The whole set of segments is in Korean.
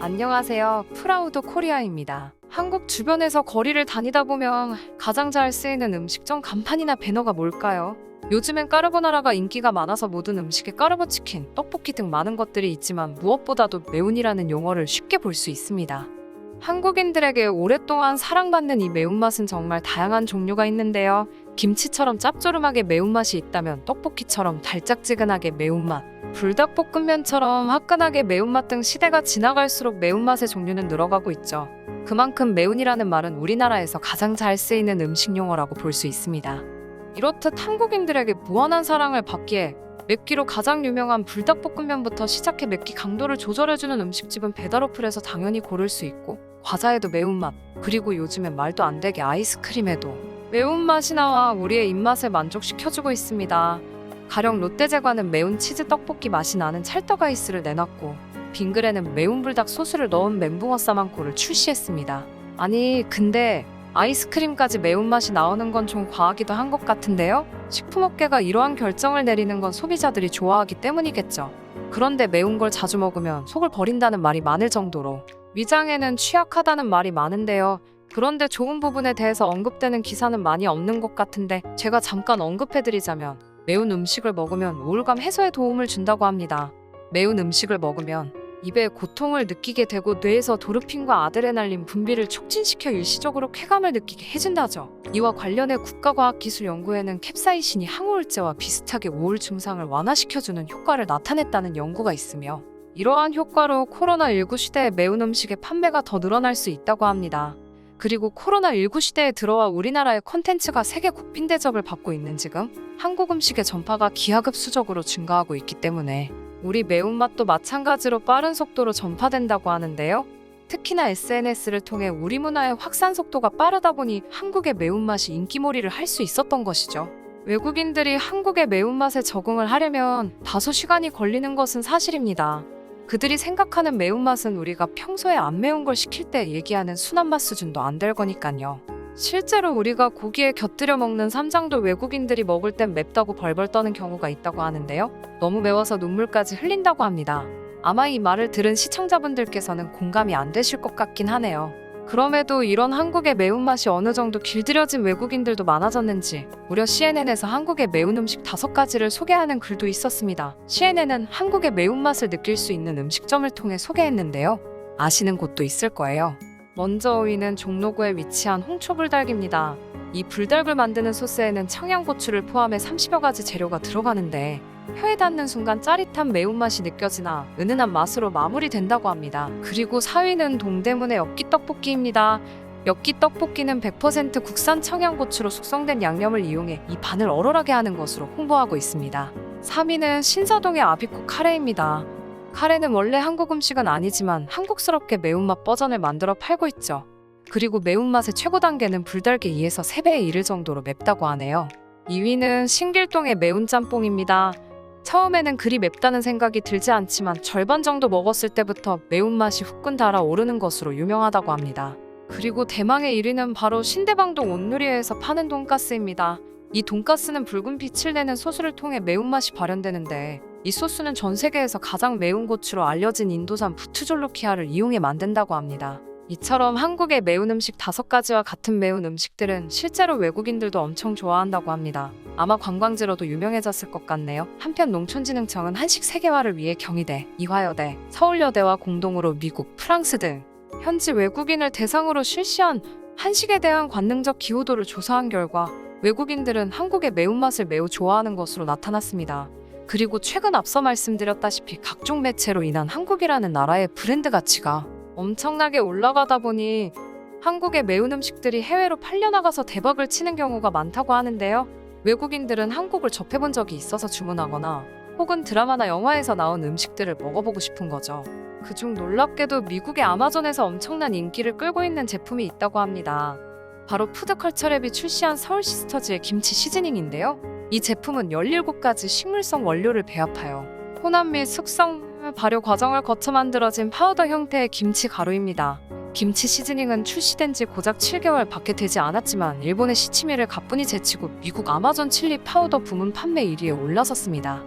안녕하세요. 프라우드 코리아입니다. 한국 주변에서 거리를 다니다 보면 가장 잘 쓰이는 음식점 간판이나 배너가 뭘까요? 요즘엔 까르보나라가 인기가 많아서 모든 음식에 까르보치킨, 떡볶이 등 많은 것들이 있지만 무엇보다도 매운이라는 용어를 쉽게 볼 수 있습니다. 한국인들에게 오랫동안 사랑받는 이 매운맛은 정말 다양한 종류가 있는데요. 김치처럼 짭조름하게 매운맛이 있다면 떡볶이처럼 달짝지근하게 매운맛, 불닭볶음면처럼 화끈하게 매운맛 등 시대가 지나갈수록 매운맛의 종류는 늘어가고 있죠. 그만큼 매운이라는 말은 우리나라에서 가장 잘 쓰이는 음식 용어라고 볼 수 있습니다. 이렇듯 한국인들에게 무한한 사랑을 받기에 맵기로 가장 유명한 불닭볶음면부터 시작해 맵기 강도를 조절해주는 음식집은 배달 어플에서 당연히 고를 수 있고, 과자에도 매운맛, 그리고 요즘엔 말도 안 되게 아이스크림에도 매운맛이 나와 우리의 입맛을 만족시켜주고 있습니다. 가령 롯데제과는 매운 치즈 떡볶이 맛이 나는 찰떡 아이스를 내놨고, 빙그레는 매운 불닭 소스를 넣은 멘붕어 싸만코를 출시했습니다. 아니 근데 아이스크림까지 매운맛이 나오는 건 좀 과하기도 한 것 같은데요? 식품업계가 이러한 결정을 내리는 건 소비자들이 좋아하기 때문이겠죠. 그런데 매운 걸 자주 먹으면 속을 버린다는 말이 많을 정도로 위장에는 취약하다는 말이 많은데요. 그런데 좋은 부분에 대해서 언급되는 기사는 많이 없는 것 같은데 제가 잠깐 언급해드리자면 매운 음식을 먹으면 우울감 해소에 도움을 준다고 합니다. 매운 음식을 먹으면 입에 고통을 느끼게 되고 뇌에서 도르핀과 아드레날린 분비를 촉진시켜 일시적으로 쾌감을 느끼게 해준다죠. 이와 관련해 국가과학기술연구회는 캡사이신이 항우울제와 비슷하게 우울 증상을 완화시켜주는 효과를 나타냈다는 연구가 있으며, 이러한 효과로 코로나19 시대에 매운 음식의 판매가 더 늘어날 수 있다고 합니다. 그리고 코로나19 시대에 들어와 우리나라의 콘텐츠가 세계 국빈 대접을 받고 있는 지금 한국 음식의 전파가 기하급수적으로 증가하고 있기 때문에 우리 매운맛도 마찬가지로 빠른 속도로 전파된다고 하는데요. 특히나 SNS를 통해 우리 문화의 확산 속도가 빠르다 보니 한국의 매운맛이 인기몰이를 할 수 있었던 것이죠. 외국인들이 한국의 매운맛에 적응을 하려면 다소 시간이 걸리는 것은 사실입니다. 그들이 생각하는 매운맛은 우리가 평소에 안 매운 걸 시킬 때 얘기하는 순한 맛 수준도 안 될 거니까요. 실제로 우리가 고기에 곁들여 먹는 쌈장도 외국인들이 먹을 땐 맵다고 벌벌 떠는 경우가 있다고 하는데요. 너무 매워서 눈물까지 흘린다고 합니다. 아마 이 말을 들은 시청자분들께서는 공감이 안 되실 것 같긴 하네요. 그럼에도 이런 한국의 매운맛이 어느 정도 길들여진 외국인들도 많아졌는지 무려 CNN에서 한국의 매운 음식 5가지를 소개하는 글도 있었습니다. CNN은 한국의 매운맛을 느낄 수 있는 음식점을 통해 소개했는데요. 아시는 곳도 있을 거예요. 먼저 5위는 종로구에 위치한 홍초불닭입니다. 이 불닭을 만드는 소스에는 청양고추를 포함해 30여 가지 재료가 들어가는데 혀에 닿는 순간 짜릿한 매운맛이 느껴지나 은은한 맛으로 마무리된다고 합니다. 그리고 4위는 동대문의 엽기떡볶이입니다. 엽기떡볶이는 100% 국산 청양고추로 숙성된 양념을 이용해 입안을 얼얼하게 하는 것으로 홍보하고 있습니다. 3위는 신사동의 아비코 카레입니다. 카레는 원래 한국 음식은 아니지만 한국스럽게 매운맛 버전을 만들어 팔고 있죠. 그리고 매운맛의 최고 단계는 불닭의 2에서 3배에 이를 정도로 맵다고 하네요. 2위는 신길동의 매운 짬뽕입니다. 처음에는 그리 맵다는 생각이 들지 않지만 절반 정도 먹었을 때부터 매운맛이 후끈 달아오르는 것으로 유명하다고 합니다. 그리고 대망의 1위는 바로 신대방동 온누리에서 파는 돈가스입니다. 이 돈가스는 붉은 빛을 내는 소스를 통해 매운맛이 발현되는데 이 소스는 전 세계에서 가장 매운 고추로 알려진 인도산 부투졸로키아를 이용해 만든다고 합니다. 이처럼 한국의 매운 음식 5가지와 같은 매운 음식들은 실제로 외국인들도 엄청 좋아한다고 합니다. 아마 관광지로도 유명해졌을 것 같네요. 한편 농촌진흥청은 한식 세계화를 위해 경희대, 이화여대, 서울여대와 공동으로 미국, 프랑스 등 현지 외국인을 대상으로 실시한 한식에 대한 관능적 기호도를 조사한 결과 외국인들은 한국의 매운맛을 매우 좋아하는 것으로 나타났습니다. 그리고 최근 앞서 말씀드렸다시피 각종 매체로 인한 한국이라는 나라의 브랜드 가치가 엄청나게 올라가다 보니 한국의 매운 음식들이 해외로 팔려나가서 대박을 치는 경우가 많다고 하는데요. 외국인들은 한국을 접해본 적이 있어서 주문하거나 혹은 드라마나 영화에서 나온 음식들을 먹어보고 싶은 거죠. 그중 놀랍게도 미국의 아마존에서 엄청난 인기를 끌고 있는 제품이 있다고 합니다. 바로 푸드컬처랩이 출시한 서울시스터즈의 김치 시즈닝인데요. 이 제품은 17가지 식물성 원료를 배합하여 혼합 및 숙성, 발효 과정을 거쳐 만들어진 파우더 형태의 김치 가루입니다. 김치 시즈닝은 출시된 지 고작 7개월 밖에 되지 않았지만 일본의 시치미를 가뿐히 제치고 미국 아마존 칠리 파우더 부문 판매 1위에 올라섰습니다.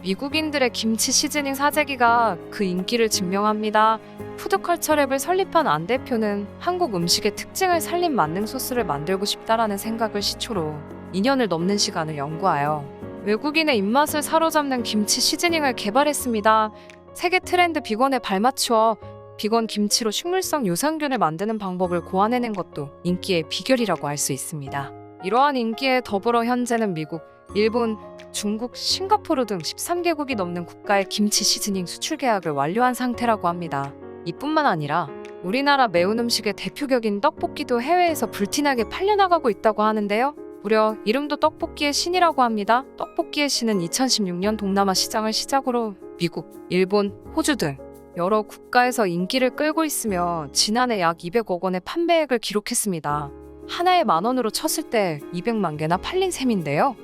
미국인들의 김치 시즈닝 사재기가 그 인기를 증명합니다. 푸드컬처랩을 설립한 안 대표는 한국 음식의 특징을 살린 만능 소스를 만들고 싶다라는 생각을 시초로 2년을 넘는 시간을 연구하여 외국인의 입맛을 사로잡는 김치 시즈닝을 개발했습니다. 세계 트렌드 비건에 발맞추어 비건 김치로 식물성 유산균을 만드는 방법을 고안해낸 것도 인기의 비결이라고 할 수 있습니다. 이러한 인기에 더불어 현재는 미국, 일본, 중국, 싱가포르 등 13개국이 넘는 국가의 김치 시즈닝 수출 계약을 완료한 상태라고 합니다. 이뿐만 아니라 우리나라 매운 음식의 대표격인 떡볶이도 해외에서 불티나게 팔려나가고 있다고 하는데요. 무려 이름도 떡볶이의 신이라고 합니다. 떡볶이의 신은 2016년 동남아 시장을 시작으로 미국, 일본, 호주 등 여러 국가에서 인기를 끌고 있으며 지난해 약 200억 원의 판매액을 기록했습니다. 하나에 10,000원으로 쳤을 때 200만 개나 팔린 셈인데요.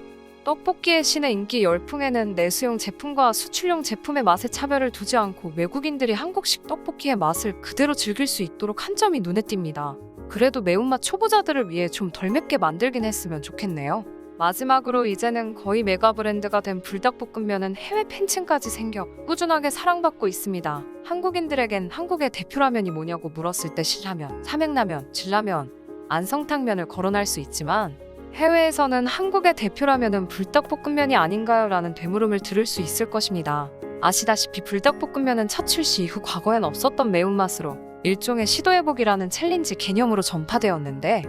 떡볶이의 신의 인기 열풍에는 내수용 제품과 수출용 제품의 맛의 차별을 두지 않고 외국인들이 한국식 떡볶이의 맛을 그대로 즐길 수 있도록 한 점이 눈에 띕니다. 그래도 매운맛 초보자들을 위해 좀 덜 맵게 만들긴 했으면 좋겠네요. 마지막으로 이제는 거의 메가 브랜드가 된 불닭볶음면은 해외 팬층까지 생겨 꾸준하게 사랑받고 있습니다. 한국인들에겐 한국의 대표라면이 뭐냐고 물었을 때 신라면, 삼행라면, 진라면, 안성탕면을 거론할 수 있지만 해외에서는 한국의 대표라면은 불닭볶음면이 아닌가요? 라는 되물음을 들을 수 있을 것입니다. 아시다시피 불닭볶음면은 첫 출시 이후 과거엔 없었던 매운맛으로 일종의 시도해보기라는 챌린지 개념으로 전파되었는데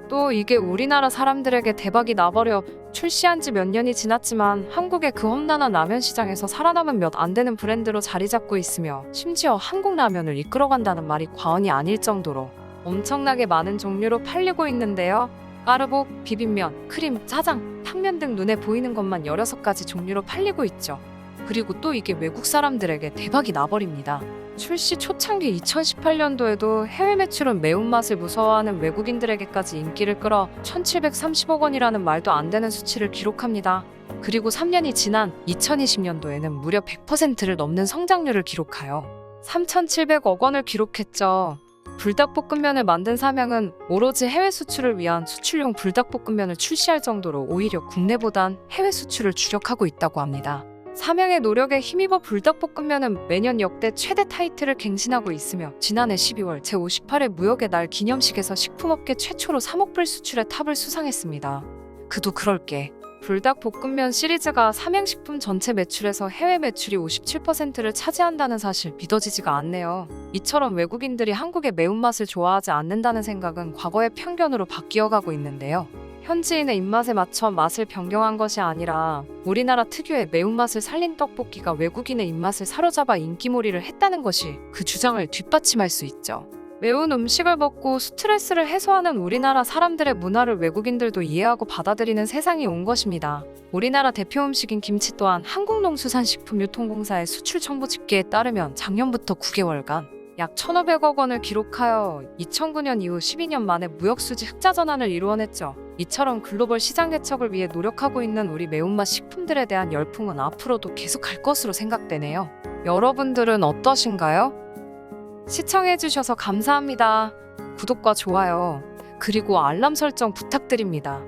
또 이게 우리나라 사람들에게 대박이 나버려 출시한 지 몇 년이 지났지만 한국의 그 험난한 라면 시장에서 살아남은 몇 안 되는 브랜드로 자리 잡고 있으며 심지어 한국 라면을 이끌어간다는 말이 과언이 아닐 정도로 엄청나게 많은 종류로 팔리고 있는데요. 까르보, 비빔면, 크림, 짜장, 탕면 등 눈에 보이는 것만 16가지 종류로 팔리고 있죠. 그리고 또 이게 외국 사람들에게 대박이 나버립니다. 출시 초창기 2018년도에도 해외 매출은 매운맛을 무서워하는 외국인들에게까지 인기를 끌어 1,730억 원이라는 말도 안 되는 수치를 기록합니다. 그리고 3년이 지난 2020년도에는 무려 100%를 넘는 성장률을 기록하여 3,700억 원을 기록했죠. 불닭볶음면을 만든 삼양은 오로지 해외 수출을 위한 수출용 불닭볶음면을 출시할 정도로 오히려 국내보단 해외 수출을 주력하고 있다고 합니다. 삼양의 노력에 힘입어 불닭볶음면은 매년 역대 최대 타이틀을 갱신하고 있으며 지난해 12월 제58회 무역의 날 기념식에서 식품업계 최초로 3억 불 수출의 탑을 수상했습니다. 그도 그럴게. 불닭볶음면 시리즈가 삼양식품 전체 매출에서 해외 매출이 57%를 차지한다는 사실 믿어지지가 않네요. 이처럼 외국인들이 한국의 매운맛을 좋아하지 않는다는 생각은 과거의 편견으로 바뀌어가고 있는데요. 현지인의 입맛에 맞춰 맛을 변경한 것이 아니라 우리나라 특유의 매운맛을 살린 떡볶이가 외국인의 입맛을 사로잡아 인기몰이를 했다는 것이 그 주장을 뒷받침할 수 있죠. 매운 음식을 먹고 스트레스를 해소하는 우리나라 사람들의 문화를 외국인들도 이해하고 받아들이는 세상이 온 것입니다. 우리나라 대표 음식인 김치 또한 한국농수산식품유통공사의 수출 정보 집계에 따르면 작년부터 9개월간 약 1,500억 원을 기록하여 2009년 이후 12년 만에 무역수지 흑자 전환을 이루어냈죠. 이처럼 글로벌 시장 개척을 위해 노력하고 있는 우리 매운맛 식품들에 대한 열풍은 앞으로도 계속할 것으로 생각되네요. 여러분들은 어떠신가요? 시청해주셔서 감사합니다. 구독과 좋아요, 그리고 알람 설정 부탁드립니다.